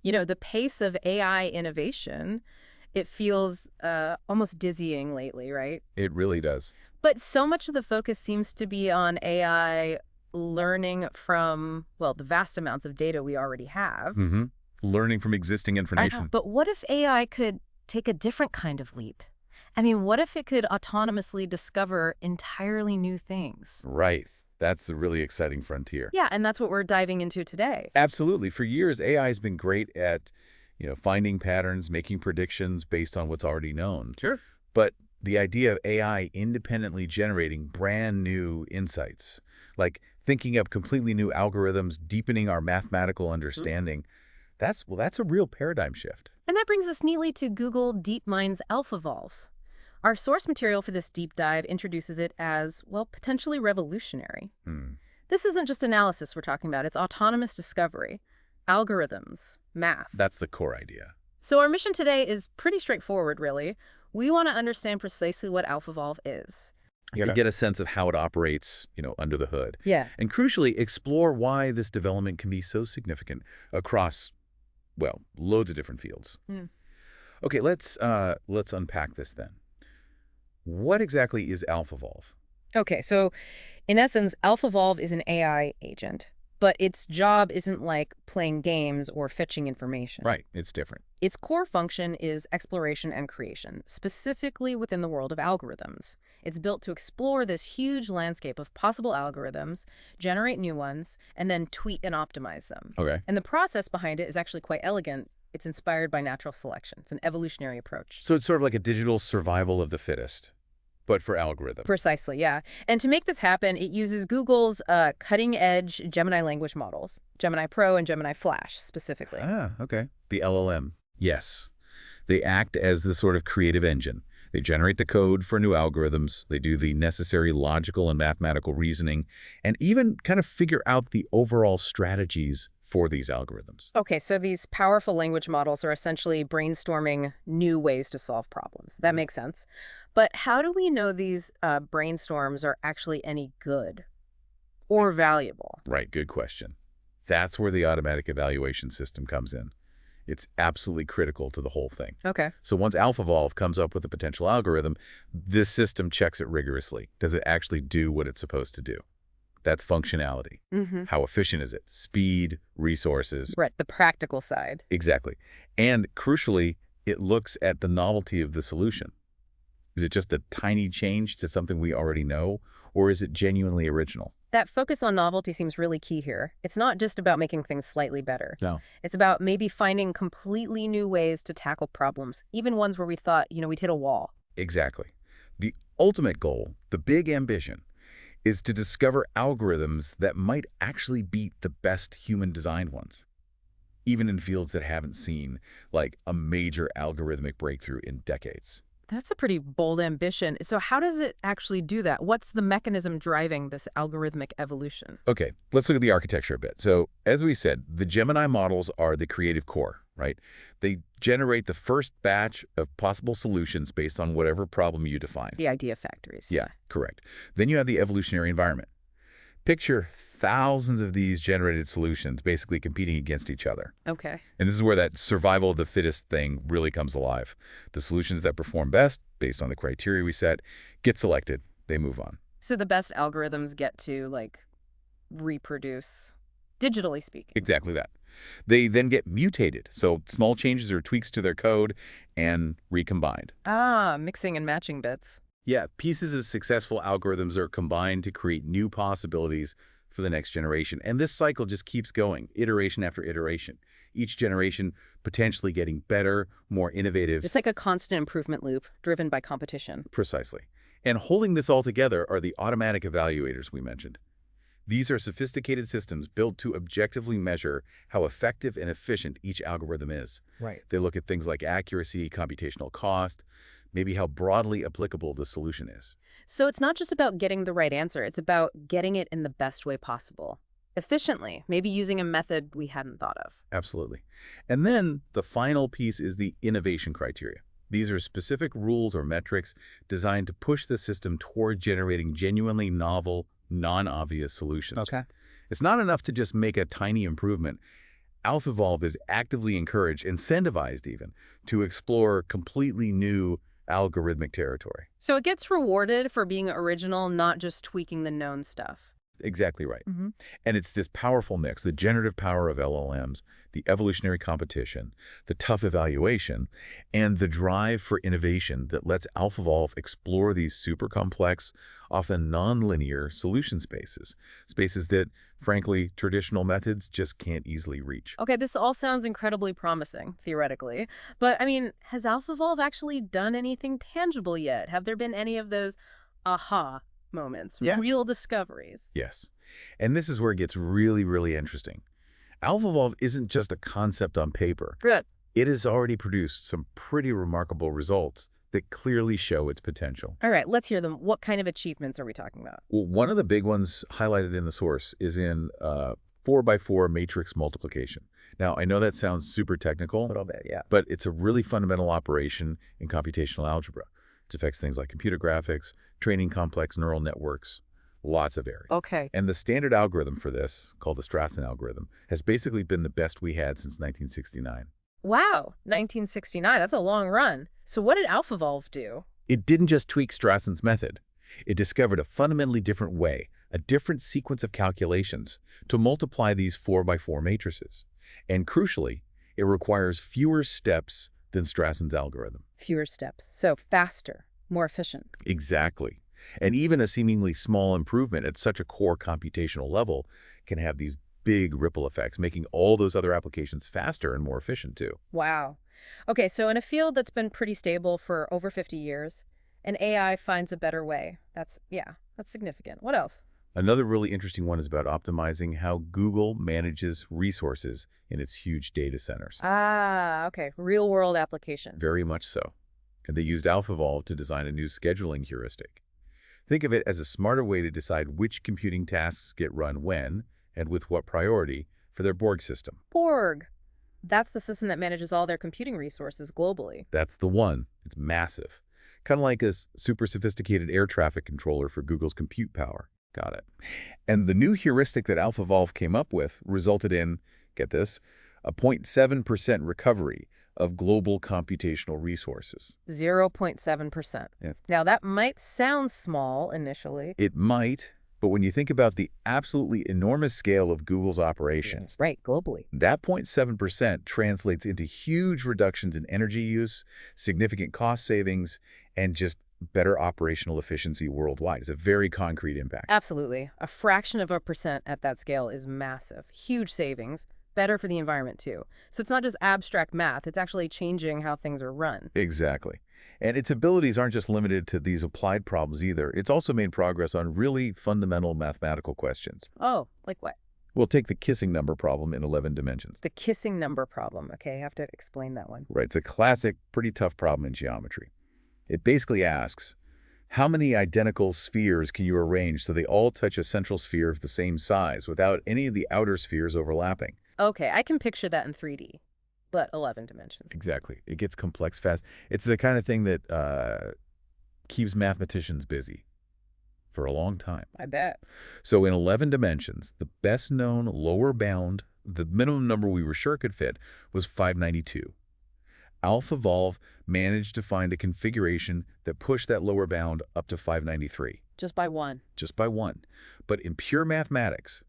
The pace of AI innovation, it feels almost dizzying lately, right? It really does. But so much of the focus seems to be on AI learning from, well, the vast amounts of data we already have. Mm-hmm. Learning from existing I know, information. but what if AI could take a different kind of leap? I mean, what if it could autonomously discover entirely new things? Right. That's the really exciting frontier. Yeah, and that's what we're diving into today. Absolutely. For years, AI has been great at, finding patterns, making predictions based on what's already known. Sure. But the idea of AI independently generating brand new insights, like thinking up completely new algorithms, deepening our mathematical understanding, that's a real paradigm shift. And that brings us neatly to Google DeepMind's AlphaEvolve. Our source material for this deep dive introduces it as, well, potentially revolutionary. Hmm. This isn't just analysis we're talking about, it's autonomous discovery, algorithms, math. That's the core idea. So our mission today is pretty straightforward, really. We want to understand precisely what AlphaEvolve is. To get a sense of how it operates, under the hood. Yeah. And crucially, explore why this development can be so significant across, well, loads of different fields. Okay, let's unpack this then. What exactly is AlphaEvolve? Okay, so in essence, AlphaEvolve is an AI agent, but its job isn't like playing games or fetching information. Right, it's different. Its core function is exploration and creation, specifically within the world of algorithms. It's built to explore this huge landscape of possible algorithms, generate new ones, and then tweak and optimize them. Okay. And the process behind it is actually quite elegant. It's inspired by natural selection. It's an evolutionary approach. So it's sort of like a digital survival of the fittest, but for algorithms. Precisely, yeah. And to make this happen, it uses Google's cutting-edge Gemini language models, Gemini Pro and Gemini Flash specifically. Ah, okay. The LLM. Yes. They act as the sort of creative engine. They generate the code for new algorithms. They do the necessary logical and mathematical reasoning, and even kind of figure out the overall strategies for these algorithms. Okay, so these powerful language models are essentially brainstorming new ways to solve problems. That makes sense. But how do we know these brainstorms are actually any good or valuable? Right, good question. That's where the automatic evaluation system comes in. It's absolutely critical to the whole thing. Okay. So once AlphaEvolve comes up with a potential algorithm, this system checks it rigorously. Does it actually do what it's supposed to do? That's functionality. How efficient is it? Speed, resources. Right, the practical side. Exactly. And crucially, it looks at the novelty of the solution. Is it just a tiny change to something we already know, or is it genuinely original? That focus on novelty seems really key here. It's not just about making things slightly better. No. It's about maybe finding completely new ways to tackle problems, even ones where we thought, we'd hit a wall. Exactly. The ultimate goal, the big ambition, is to discover algorithms that might actually beat the best human-designed ones, even in fields that haven't seen, like, a major algorithmic breakthrough in decades. That's a pretty bold ambition. So how does it actually do that? What's the mechanism driving this algorithmic evolution? Okay, let's look at the architecture a bit. So, as we said, the Gemini models are the creative core, right? They generate the first batch of possible solutions based on whatever problem you define. The idea factories. Yeah, correct. Then you have the evolutionary environment. Picture thousands of these generated solutions basically competing against each other. Okay. And this is where that survival of the fittest thing really comes alive. The solutions that perform best, based on the criteria we set, get selected. They move on. So the best algorithms get to, reproduce, digitally speaking. Exactly that. They then get mutated, so small changes or tweaks to their code and recombined. Ah, mixing and matching bits. Yeah, pieces of successful algorithms are combined to create new possibilities for the next generation. And this cycle just keeps going, iteration after iteration. Each generation potentially getting better, more innovative. It's like a constant improvement loop driven by competition. Precisely. And holding this all together are the automatic evaluators we mentioned. These are sophisticated systems built to objectively measure how effective and efficient each algorithm is. Right. They look at things like accuracy, computational cost, maybe how broadly applicable the solution is. So it's not just about getting the right answer. It's about getting it in the best way possible. Efficiently, maybe using a method we hadn't thought of. Absolutely. And then the final piece is the innovation criteria. These are specific rules or metrics designed to push the system toward generating genuinely novel, non-obvious solutions. Okay. It's not enough to just make a tiny improvement. AlphaEvolve is actively encouraged, incentivized even, to explore completely new algorithmic territory. So it gets rewarded for being original, not just tweaking the known stuff. Exactly right. Hmm. And it's this powerful mix, the generative power of LLMs, the evolutionary competition, the tough evaluation, and the drive for innovation that lets AlphaEvolve explore these super complex, often nonlinear solution spaces, spaces that, frankly, traditional methods just can't easily reach. Okay, this all sounds incredibly promising, theoretically. But, I mean, has AlphaEvolve actually done anything tangible yet? Have there been any of those aha moments, Yeah. real discoveries? Yes. And this is where it gets really, really interesting. AlphaEvolve isn't just a concept on paper. Good. It has already produced some pretty remarkable results that clearly show its potential. All right, let's hear them. What kind of achievements are we talking about? Well, one of the big ones highlighted in the source is in 4x4 matrix multiplication. Now, I know that sounds super technical, Bit, yeah. but it's a really fundamental operation in computational algebra. It affects things like computer graphics, training complex neural networks, lots of areas. Okay. And the standard algorithm for this, called the Strassen algorithm, has basically been the best we had since 1969. Wow, 1969, that's a long run. So what did AlphaEvolve do? It didn't just tweak Strassen's method. It discovered a fundamentally different way, a different sequence of calculations to multiply these 4x4 matrices. And crucially, it requires fewer steps than Strassen's algorithm. Fewer steps, so faster, more efficient. Exactly. And even a seemingly small improvement at such a core computational level can have these big ripple effects, making all those other applications faster and more efficient too. Wow. Okay, so in a field that's been pretty stable for over 50 years, an AI finds a better way. That's significant. What else? Another really interesting one is about optimizing how Google manages resources in its huge data centers. Ah, okay, real-world application. Very much so. And they used AlphaEvolve to design a new scheduling heuristic. Think of it as a smarter way to decide which computing tasks get run when and with what priority for their Borg system. Borg. That's the system that manages all their computing resources globally. That's the one. It's massive. Kind of like a super sophisticated air traffic controller for Google's compute power. Got it. And the new heuristic that AlphaEvolve came up with resulted in, get this, a 0.7% recovery of global computational resources. 0.7%. Yeah. Now, that might sound small initially. It might, but when you think about the absolutely enormous scale of Google's operations, Right, globally. that 0.7% translates into huge reductions in energy use, significant cost savings, and just better operational efficiency worldwide. It's a very concrete impact. Absolutely. A fraction of a percent at that scale is massive. Huge savings. Better for the environment, too. So it's not just abstract math. It's actually changing how things are run. Exactly. And its abilities aren't just limited to these applied problems either. It's also made progress on really fundamental mathematical questions. Oh, like what? We'll take the kissing number problem in 11 dimensions. The kissing number problem. Okay, I have to explain that one. Right, it's a classic, pretty tough problem in geometry. It basically asks, how many identical spheres can you arrange so they all touch a central sphere of the same size without any of the outer spheres overlapping? Okay, I can picture that in 3D, but 11 dimensions. Exactly. It gets complex fast. It's the kind of thing that keeps mathematicians busy for a long time. I bet. So in 11 dimensions, the best known lower bound, the minimum number we were sure could fit, was 592. AlphaEvolve managed to find a configuration that pushed that lower bound up to 593. Just by one. Just by one. But in pure mathematics,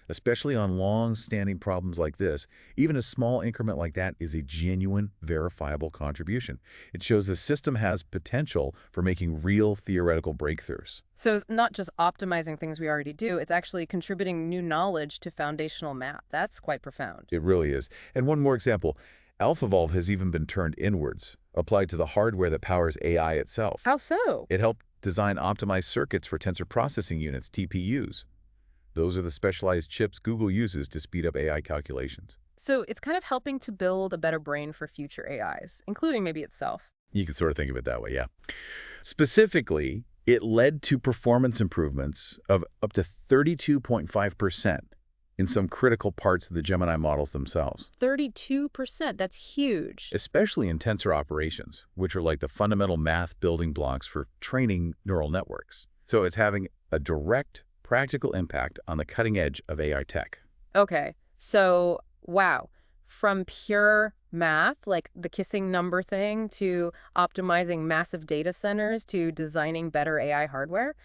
especially on long-standing problems like this, even a small increment like that is a genuine, verifiable contribution. It shows the system has potential for making real theoretical breakthroughs. So it's not just optimizing things we already do, it's actually contributing new knowledge to foundational math. That's quite profound. It really is. And one more example. AlphaEvolve has even been turned inwards, applied to the hardware that powers AI itself. How so? It helped design optimized circuits for tensor processing units, TPUs. Those are the specialized chips Google uses to speed up AI calculations. So it's kind of helping to build a better brain for future AIs, including maybe itself. You can sort of think of it that way, yeah. Specifically, it led to performance improvements of up to 32.5% in some critical parts of the Gemini models themselves. 32%, that's huge. Especially in tensor operations, which are like the fundamental math building blocks for training neural networks. So it's having a direct, practical impact on the cutting edge of AI tech. Okay, so, wow. from pure math, like the kissing number thing, to optimizing massive data centers, to designing better AI hardware,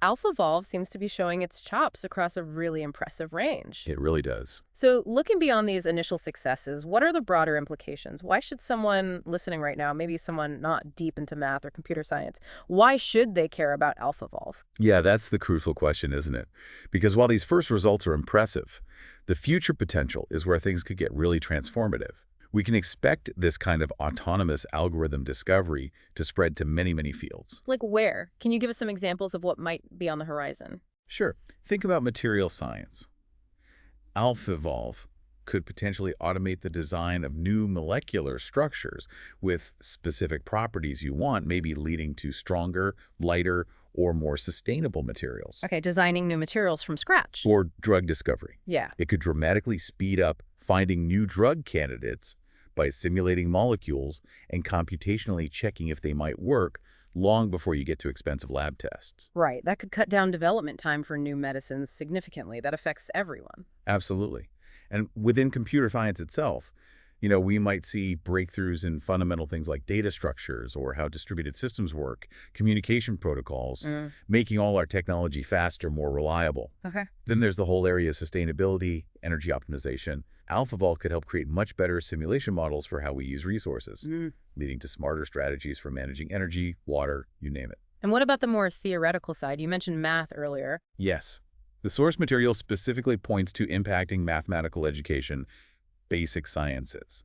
AlphaEvolve seems to be showing its chops across a really impressive range. It really does. So looking beyond these initial successes, what are the broader implications? Why should someone listening right now, maybe someone not deep into math or computer science, why should they care about AlphaEvolve? Yeah, that's the crucial question, isn't it? Because while these first results are impressive, the future potential is where things could get really transformative. We can expect this kind of autonomous algorithm discovery to spread to many, many fields. Like where? Can you give us some examples of what might be on the horizon? Sure. Think about material science. AlphaEvolve could potentially automate the design of new molecular structures with specific properties you want, maybe leading to stronger, lighter, or more sustainable materials. Okay, designing new materials from scratch. Or drug discovery. Yeah. It could dramatically speed up finding new drug candidates by simulating molecules and computationally checking if they might work long before you get to expensive lab tests. Right. That could cut down development time for new medicines significantly. That affects everyone. Absolutely. And within computer science itself, we might see breakthroughs in fundamental things like data structures or how distributed systems work, communication protocols, making all our technology faster, more reliable. Okay. Then there's the whole area of sustainability, energy optimization. AlphaEvolve could help create much better simulation models for how we use resources, leading to smarter strategies for managing energy, water, you name it. And what about the more theoretical side? You mentioned math earlier. Yes. The source material specifically points to impacting mathematical education, basic sciences.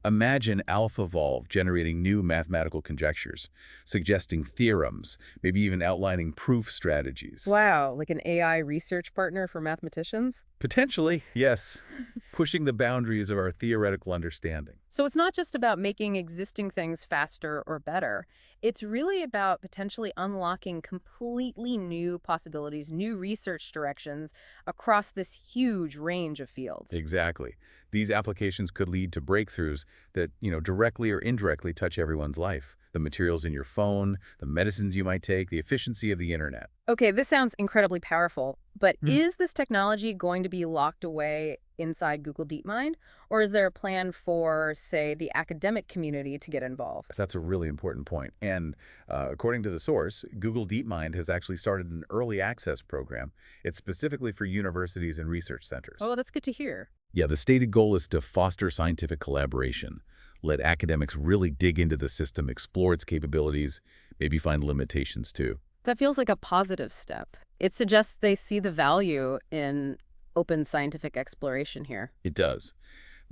Imagine AlphaEvolve generating new mathematical conjectures, suggesting theorems, maybe even outlining proof strategies. Wow, like an AI research partner for mathematicians? Potentially, yes, pushing the boundaries of our theoretical understanding. So it's not just about making existing things faster or better. It's really about potentially unlocking completely new possibilities, new research directions across this huge range of fields. Exactly. These applications could lead to breakthroughs that, directly or indirectly touch everyone's life. The materials in your phone, the medicines you might take, the efficiency of the internet. Okay, this sounds incredibly powerful, but is this technology going to be locked away inside Google DeepMind? Or is there a plan for, say, the academic community to get involved? That's a really important point. And according to the source, Google DeepMind has actually started an early access program. It's specifically for universities and research centers. Oh, that's good to hear. Yeah, the stated goal is to foster scientific collaboration, let academics really dig into the system, explore its capabilities, maybe find limitations too. That feels like a positive step. It suggests they see the value in open scientific exploration here. It does.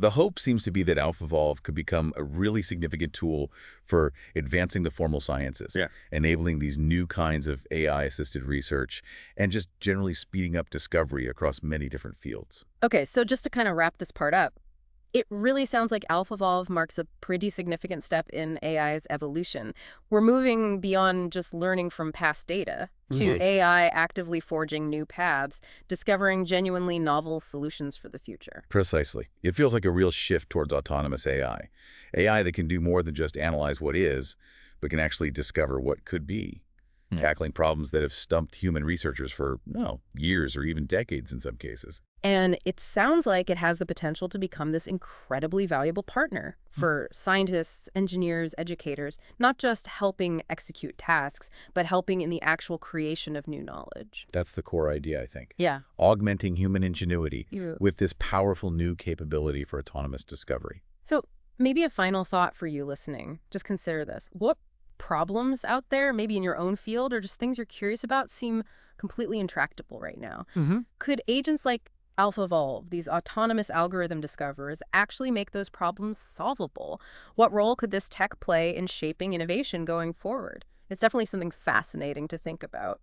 The hope seems to be that AlphaEvolve could become a really significant tool for advancing the formal sciences, enabling these new kinds of AI-assisted research, and just generally speeding up discovery across many different fields. Okay, so just to kind of wrap this part up, it really sounds like AlphaEvolve marks a pretty significant step in AI's evolution. We're moving beyond just learning from past data to AI actively forging new paths, discovering genuinely novel solutions for the future. Precisely. It feels like a real shift towards autonomous AI. AI that can do more than just analyze what is, but can actually discover what could be, tackling problems that have stumped human researchers for, years or even decades in some cases. And it sounds like it has the potential to become this incredibly valuable partner for scientists, engineers, educators, not just helping execute tasks, but helping in the actual creation of new knowledge. That's the core idea, I think. Yeah. Augmenting human ingenuity with this powerful new capability for autonomous discovery. So maybe a final thought for you listening. Just consider this. What problems out there, maybe in your own field or just things you're curious about, seem completely intractable right now? Could agents like AlphaEvolve, these autonomous algorithm discoverers, actually make those problems solvable? What role could this tech play in shaping innovation going forward? It's definitely something fascinating to think about.